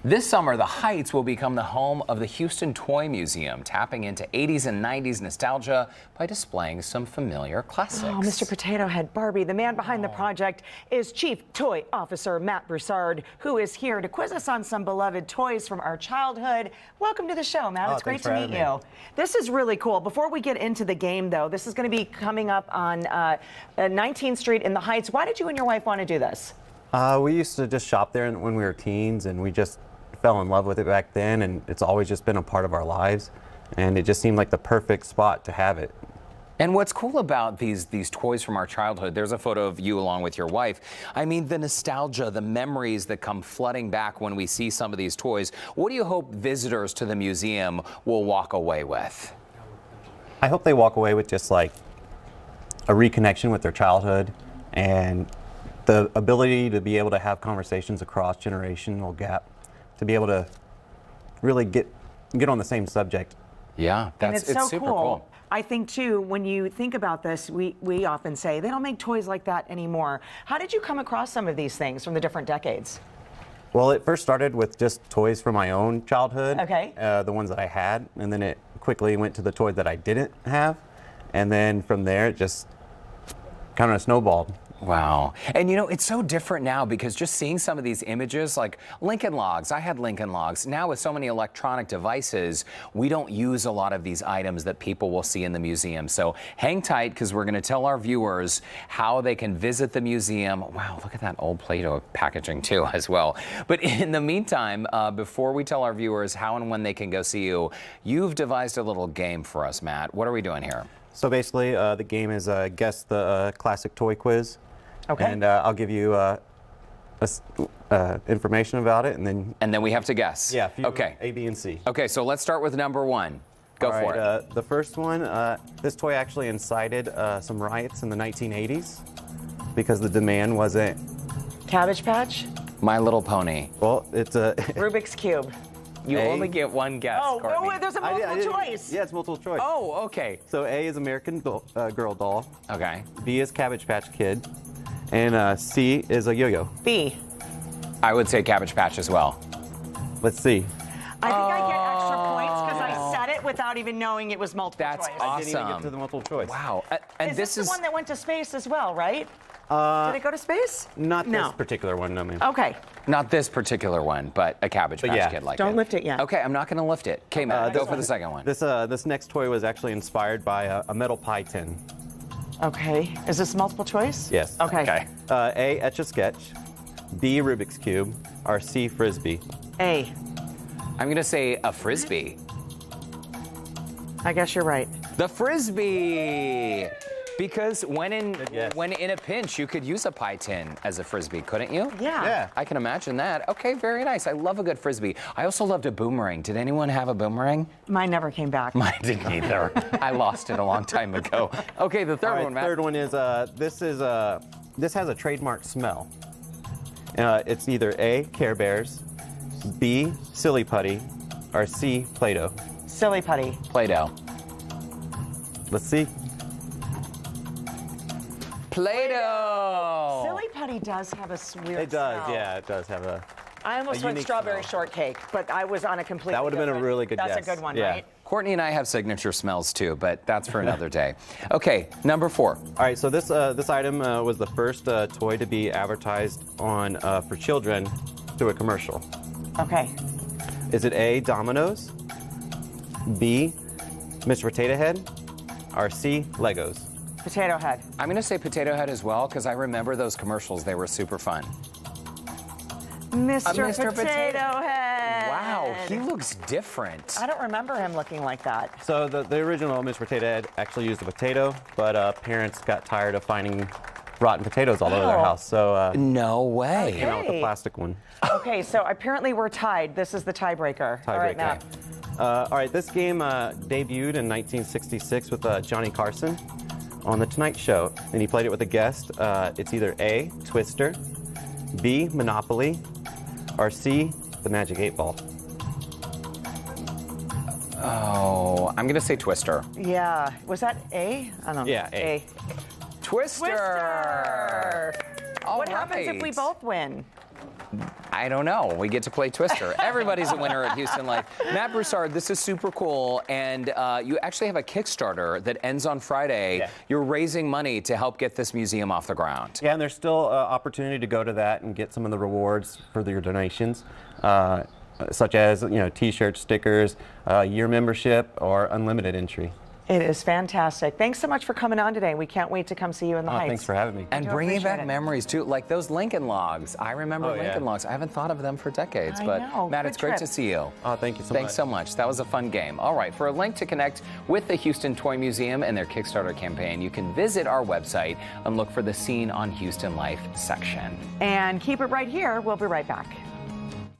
This summer, the Heights will become the home of the Houston Toy Museum, tapping into 80s and 90s nostalgia by displaying some familiar classics. Oh, Mr. Potato Head Barbie, the man behind the project is Chief Toy Officer Matt Broussard, who is here to quiz us on some beloved toys from our childhood. Welcome to the show, Matt. It's great to meet you. This is really cool. Before we get into the game, though, this is going to be coming up on 19th Street in the Heights. Why did you and your wife want to do this? We used to just shop there when we were teens, and we just fell in love with it back then, and it's always just been a part of our lives, and it just seemed like the perfect spot to have it. And what's cool about these toys from our childhood, there's a photo of you along with your wife. I mean, the nostalgia, the memories that come flooding back when we see some of these toys. What do you hope visitors to the museum will walk away with? I hope they walk away with just like a reconnection with their childhood and the ability to be able to have conversations across generational gap, to be able to really get on the same subject. Yeah, it's so super cool. I think too, when you think about this, we often say they don't make toys like that anymore. How did you come across some of these things from the different decades? Well, it first started with just toys from my own childhood, okay. The ones that I had, and then it quickly went to the toys that I didn't have, and then from there it just kind of snowballed. Wow. And you know, it's so different now because just seeing some of these images, like Lincoln Logs, I had Lincoln Logs. Now with so many electronic devices, we don't use a lot of these items that people will see in the museum. So hang tight because we're going to tell our viewers how they can visit the museum. Wow, look at that old Play-Doh packaging too as well. But in the meantime, before we tell our viewers how and when they can go see you, you've devised a little game for us, Matt. What are we doing here? So basically, the game is Guess the Classic Toy Quiz. Okay. And I'll give you information about it, and then we have to guess. Yeah. Okay. A, B, and C. Okay, so let's start with number one. Go for it. The first one, this toy actually incited some riots in the 1980s because the demand wasn't. Cabbage Patch? My Little Pony. Well, it's a Rubik's Cube. You only get one guess, Courtney. No, there's a multiple choice. Yeah, it's multiple choice. Oh, okay. So A is American Girl doll. Okay. B is Cabbage Patch Kid. And C is a yo-yo. B. I would say Cabbage Patch as well. Let's see. I think I get extra points because I said it without even knowing it was multiple choice. That's awesome. I didn't even get to the multiple choice. Wow. And this is the one that went to space as well, right? Did it go to space? Not this particular one, no, ma'am. Okay. Not this particular one, but a Cabbage Patch Kid like Don't it. lift it yet. Okay, I'm not going to lift it. Okay, Matt, go for the second one. This next toy was actually inspired by a metal pie tin. Okay. Is this multiple choice? Yes. Okay. A, Etch-a-Sketch. B, Rubik's Cube. Or C, Frisbee. A. I'm going to say a Frisbee. I guess you're right. The Frisbee! Because when in a pinch, you could use a pie tin as a Frisbee, couldn't you? Yeah. I can imagine that. Okay, very nice. I love a good Frisbee. I also loved a boomerang. Did anyone have a boomerang? Mine never came back. Mine didn't either. I lost it a long time ago. Okay, the third one, Matt. The third one is, this has a trademark smell. It's either A, Care Bears, B, Silly Putty, or C, Play-Doh. Silly Putty. Play-Doh. Let's see. Play-Doh! Silly Putty does have a weird It does, smell. yeah, it does have a. I almost went strawberry shortcake, but I was on a completely That would have been a really good guess. That's a good one, yeah. right? Courtney and I have signature smells too, but that's for another day. Okay, number 4. All right, so this item was the first toy to be advertised on for children through a commercial. Okay. Is it A, Domino's, B, Mr. Potato Head, or C, Legos? Potato Head. I'm going to say Potato Head as well because I remember those commercials. They were super fun. Mr. Potato Head. Wow, he looks different. I don't remember him looking like that. So the original Mr. Potato Head actually used a potato, but parents got tired of finding rotten potatoes all over their house. So no way. came out with the plastic one. Okay, so apparently we're tied. This is the tiebreaker. All right, Matt. All right, this game debuted in 1966 with Johnny Carson on The Tonight Show, and he played it with a guest. It's either A, Twister, B, Monopoly, or C, the Magic 8 Ball. Oh, I'm going to say Twister. Yeah. Was that A? I don't know. Yeah, A. Twister! What happens if we both win? I I don't know. We get to play Twister. Everybody's a winner at Houston Life. Matt Broussard, this is super cool. And you actually have a Kickstarter that ends on Friday. Yeah. You're raising money to help get this museum off the ground. Yeah, and there's still opportunity to go to that and get some of the rewards for your donations, such as T-shirts, stickers, year membership, or unlimited entry. It is fantastic. Thanks so much for coming on today. We can't wait to come see you in the Heights. Thanks for having me. And bringing back it. memories too, like those Lincoln Logs. I remember Lincoln Logs. I haven't thought of them for decades, I but know. Matt, Good it's great trip. to see you. Oh, thank you so much. Thanks so much. That was a fun game. All right, for a link to connect with the Houston Toy Museum and their Kickstarter campaign, you can visit our website and look for the Scene on Houston Life section. And keep it right here. We'll be right back.